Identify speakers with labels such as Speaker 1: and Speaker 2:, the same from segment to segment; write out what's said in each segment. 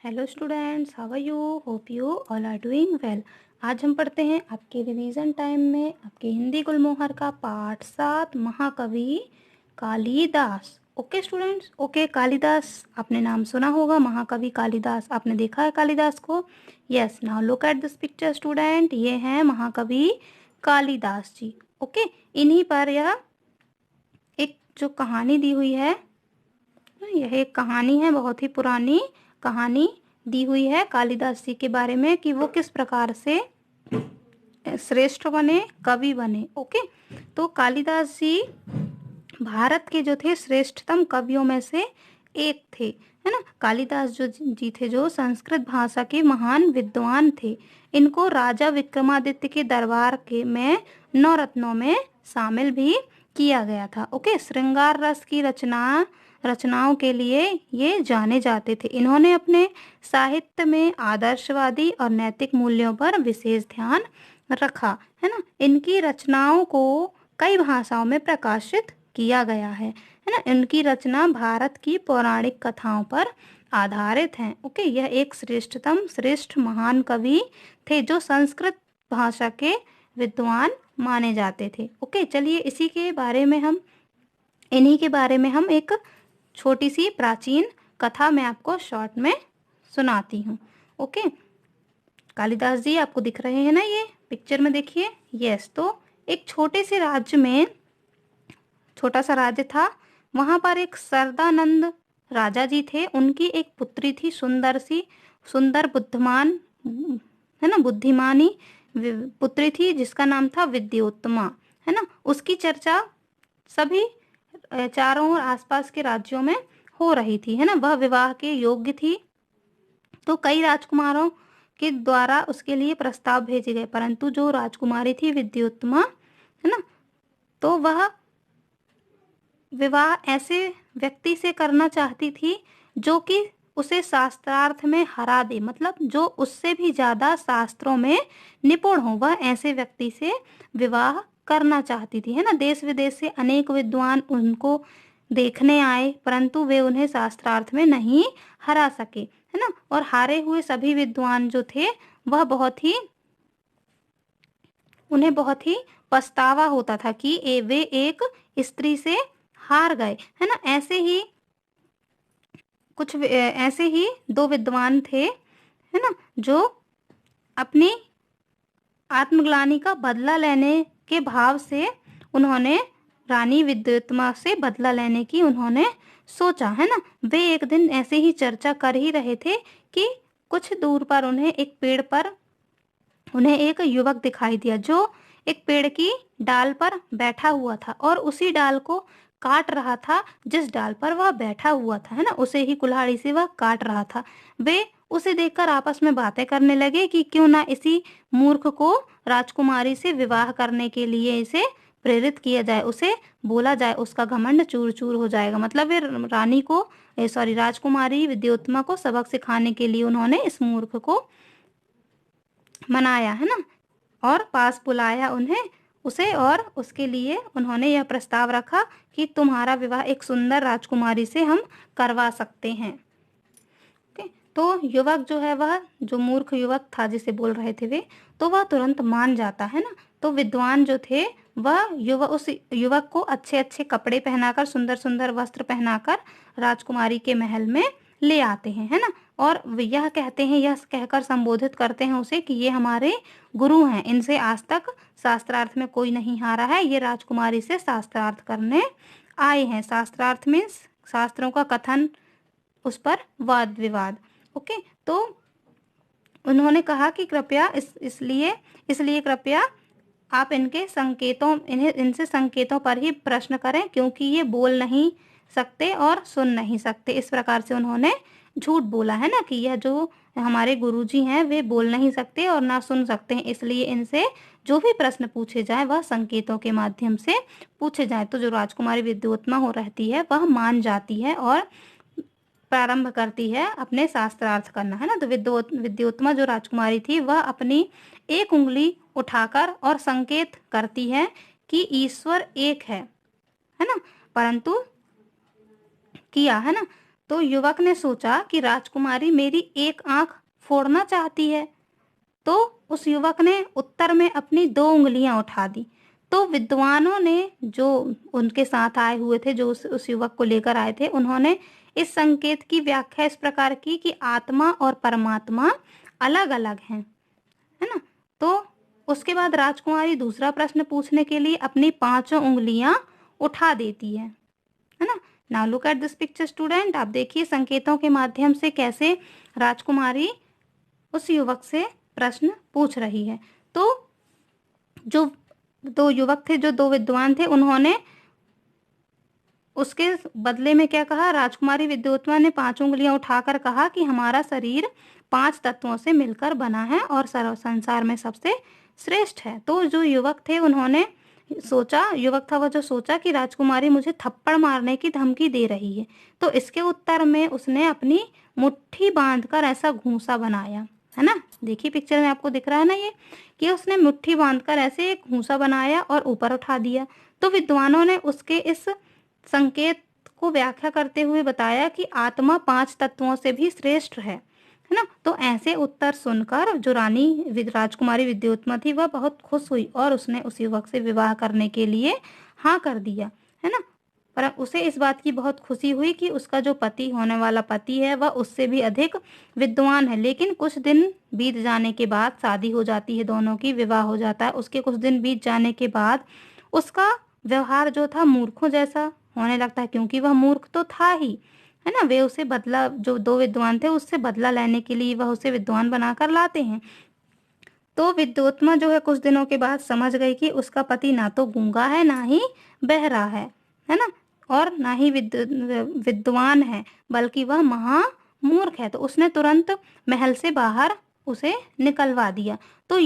Speaker 1: Hello students, how are you? Hope you all are doing well. आज हम पढ़ते हैं आपके रिवीजन टाइम में आपके हिंदी गुलमोहर का पाठ 7 महाकवि Kalidas. Okay students, okay Kalidas आपने नाम सुना होगा, महाकवि कालिदास आपने देखा है कालिदास को। Yes, now look at this picture student, ये हैं महाकवि कालिदास जी। ओके, इन्हीं पर यह एक जो कहानी दी हुई है, यह एक कहानी है, बहुत ही पुरानी कहानी दी हुई है कालिदास जी के बारे में कि वो किस प्रकार से श्रेष्ठ बने, कवि बने। ओके, तो कालिदास जी भारत के जो थे श्रेष्ठतम कवियों में से एक थे, है ना। कालिदास जो जी थे जो संस्कृत भाषा के महान विद्वान थे। इनको राजा विक्रमादित्य के दरबार के में 9 रत्नों में शामिल भी किया गया था। ओके, श्रृंगार रस की रचनाओं के लिए ये जाने जाते थे। इन्होंने अपने साहित्य में आदर्शवादी और नैतिक मूल्यों पर विशेष ध्यान रखा, है ना। इनकी रचनाओं को कई भाषाओं में प्रकाशित किया गया है ना। इनकी रचना भारत की पौराणिक कथाओं पर आधारित हैं। ओके, यह एक श्रेष्ठ महान कवि थे जो संस्कृत भाषा के विद्वान माने जाते थे। ओके, चलिए इन्हीं के बारे में हम एक छोटी सी प्राचीन कथा मैं आपको शॉर्ट में सुनाती हूँ। ओके, कालिदास जी आपको दिख रहे हैं ना, ये पिक्चर में देखिए। यस, तो एक छोटे से राज्य में, छोटा सा राज्य था, वहां पर एक सरदानंद राजा जी थे। उनकी एक पुत्री थी, सुंदर बुद्धिमान, है ना, बुद्धिमानी पुत्री थी जिसका नाम था विद्योत्तमा, है ना। उसकी चर्चा सभी चारों और आसपास के राज्यों में हो रही थी, है ना। वह विवाह के योग्य थी, तो कई राजकुमारों के द्वारा उसके लिए प्रस्ताव भेजे गए, परंतु जो राजकुमारी थी विद्योत्तमा, है ना, तो वह विवाह ऐसे व्यक्ति से करना चाहती थी जो कि उसे शास्त्रार्थ में हरा दे, मतलब जो उससे भी ज्यादा शास्त्रों में निपुण हो, वह ऐसे व्यक्ति से विवाह करना चाहती थी, है ना। देश विदेश से अनेक विद्वान उनको देखने आए, परंतु वे उन्हें शास्त्रार्थ में नहीं हरा सके, है ना। और हारे हुए सभी विद्वान जो थे वह उन्हें बहुत ही पछतावा होता था कि वे एक स्त्री से हार गए, है ना। ऐसे ही 2 विद्वान थे, है ना, जो अपनी आत्मग्लानि का बदला लेने के भाव से उन्होंने रानी विद्युत्मा से बदला लेने की उन्होंने सोचा, है ना। वे एक दिन ऐसे ही चर्चा कर ही रहे थे कि कुछ दूर पर उन्हें एक युवक दिखाई दिया जो एक पेड़ की डाल पर बैठा हुआ था और उसी डाल को काट रहा था जिस डाल पर वह बैठा हुआ था, है ना। उसे ही कुल्हाड़ी से वह काट रहा था। वे उसे देखकर आपस में बातें करने लगे कि क्यों ना इसी मूर्ख को राजकुमारी से विवाह करने के लिए इसे प्रेरित किया जाए, उसे बोला जाए, उसका घमंड चूर चूर हो जाएगा। मतलब वे राजकुमारी विद्योत्तमा को सबक सिखाने के लिए उन्होंने इस मूर्ख को मनाया, है ना, और पास बुलाया उसे, और उसके लिए उन्होंने यह प्रस्ताव रखा कि तुम्हारा विवाह एक सुंदर राजकुमारी से हम करवा सकते हैं। तो युवक जो है, वह जो मूर्ख युवक था जिसे बोल रहे थे वे, तो वह तुरंत मान जाता है ना। तो विद्वान जो थे वह उस युवक को अच्छे अच्छे कपड़े पहनाकर, सुंदर सुंदर वस्त्र पहनाकर राजकुमारी के महल में ले आते हैं, है ना। और यह कहकर संबोधित करते हैं उसे कि ये हमारे गुरु हैं, इनसे आज तक शास्त्रार्थ में कोई नहीं हारा है, ये राजकुमारी से शास्त्रार्थ करने आए हैं। शास्त्रार्थ में शास्त्रों का कथन, उस पर वाद विवाद। ओके, तो उन्होंने कहा कि कृपया इसलिए कृपया आप इनसे संकेतों पर ही प्रश्न करें, क्योंकि ये बोल नहीं सकते और सुन नहीं सकते। इस प्रकार से उन्होंने झूठ बोला, है ना, कि यह जो हमारे गुरुजी हैं वे बोल नहीं सकते और ना सुन सकते हैं, इसलिए इनसे जो भी प्रश्न पूछे जाए वह संकेतों के माध्यम से पूछे जाए। तो जो राजकुमारी विद्योत्तमा हो रहती है वह मान जाती है और प्रारंभ करती है अपने शास्त्रार्थ करना, है ना। तो विद्योत्तमा जो राजकुमारी थी वह अपनी एक उंगली उठाकर और संकेत करती है कि ईश्वर एक है ना, परंतु किया, है ना, तो युवक ने सोचा कि राजकुमारी मेरी एक आंख फोड़ना चाहती है। तो उस युवक ने उत्तर में अपनी 2 उंगलियां उठा दी। तो विद्वानों ने, जो उनके साथ आए हुए थे, जो उस युवक को लेकर आए थे, उन्होंने इस संकेत की व्याख्या इस प्रकार की कि आत्मा और परमात्मा अलग अलग हैं, है ना। तो उसके बाद राजकुमारी दूसरा प्रश्न पूछने के लिए अपनी 5 उंगलियां उठा देती है ना। Now look at this picture student. आप देखिए संकेतों के माध्यम से कैसे राजकुमारी उस युवक से प्रश्न पूछ रही है। तो जो 2 युवक थे, जो 2 विद्वान थे, उन्होंने उसके बदले में क्या कहा? राजकुमारी विद्योत्मा ने 5 उंगलियां उठाकर कहा कि हमारा शरीर 5 तत्वों से मिलकर बना है और संसार में सबसे श्रेष्ठ है। तो जो युवक थे, उन्होंने सोचा, युवक था वो जो सोचा कि राजकुमारी मुझे थप्पड़ मारने की धमकी दे रही है। तो इसके उत्तर में उसने अपनी मुट्ठी बांधकर ऐसा घूंसा बनाया, है ना। देखिए पिक्चर में आपको दिख रहा है ना ये, कि उसने मुट्ठी बांधकर ऐसे एक घूंसा बनाया और ऊपर उठा दिया। तो विद्वानों ने उसके इस संकेत को व्याख्या करते हुए बताया कि आत्मा 5 तत्वों से भी श्रेष्ठ है ना। तो ऐसे उत्तर सुनकर जो राजकुमारी विद्योत्मा थी, वह बहुत खुश हुई और उसने उस युवक से विवाह करने के लिए हाँ कर दिया, है ना। पर उसे इस बात की बहुत खुशी हुई कि उसका जो पति, होने वाला पति है, वह उससे भी अधिक विद्वान है। लेकिन कुछ दिन बीत जाने के बाद शादी हो जाती है, दोनों की विवाह हो जाता है। उसके कुछ दिन बीत जाने के बाद उसका व्यवहार जो था मूर्खों जैसा होने लगता है, क्योंकि वह मूर्ख तो था ही, है ना। वे उसे बदला, जो 2 विद्वान थे, उससे बदला लेने के लिए वह उसे विद्वान बनाकर लाते हैं। तो विद्योत्मा जो है कुछ दिनों के बाद समझ गई कि उसका पति ना तो गूंगा है, ना ही बहरा है ना, और ना ही विद्वान है, बल्कि वह महा मूर्ख है। तो उसने तुरंत महल से बाहर उसे निकलवा दिया। तो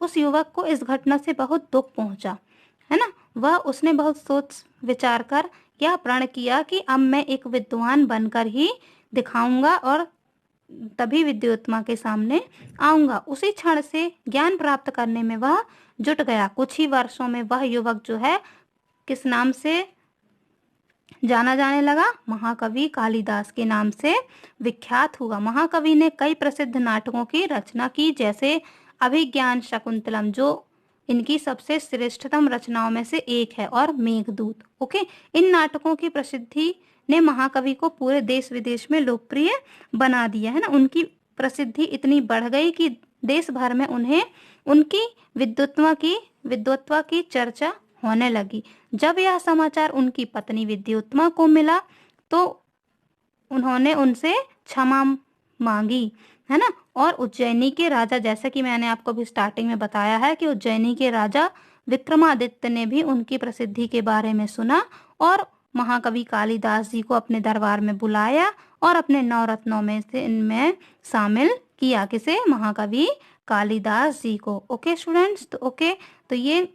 Speaker 1: उस युवक को इस घटना से बहुत दुख पहुंचा, है ना। उसने बहुत सोच विचार कर यह प्रण किया कि अब मैं एक विद्वान बनकर ही दिखाऊंगा और तभी विद्योत्मा के सामने आऊंगा। उसी क्षण से ज्ञान प्राप्त करने में वह जुट गया। कुछ ही वर्षों में वह युवक जो है किस नाम से जाना जाने लगा? महाकवि कालिदास के नाम से विख्यात हुआ। महाकवि ने कई प्रसिद्ध नाटकों की रचना की, जैसे अभिज्ञान शकुंतलम, जो इनकी सबसे श्रेष्ठतम रचनाओं में से एक है, और मेघदूत। ओके, इन नाटकों की प्रसिद्धि ने महाकवि को पूरे देश विदेश में लोकप्रिय बना दिया, है ना। उनकी प्रसिद्धि इतनी बढ़ गई कि देश भर में उन्हें उनकी विद्वत्ता की चर्चा होने लगी। जब यह समाचार उनकी पत्नी विद्योत्मा को मिला तो उन्होंने उनसे क्षमा मांगी, है ना। और उज्जैनी के राजा, जैसे कि मैंने आपको भी स्टार्टिंग में बताया है कि उज्जैनी के राजा विक्रमादित्य ने भी उनकी प्रसिद्धि के बारे में सुना और महाकवि कालिदास जी को अपने दरबार में बुलाया और अपने 9 रत्नों में से इनमें शामिल किया। किसे? महाकवि कालिदास जी को। ओके स्टूडेंट्स, तो ये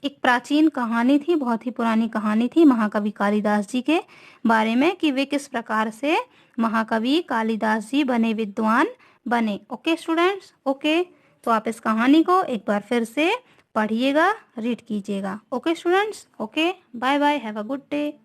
Speaker 1: एक प्राचीन कहानी थी, बहुत ही पुरानी कहानी थी महाकवि कालिदास जी के बारे में, कि वे किस प्रकार से महाकवि कालिदास जी बने, विद्वान बने। ओके स्टूडेंट्स, तो आप इस कहानी को एक बार फिर से पढ़िएगा, रीड कीजिएगा। Okay students, bye bye, have a good day.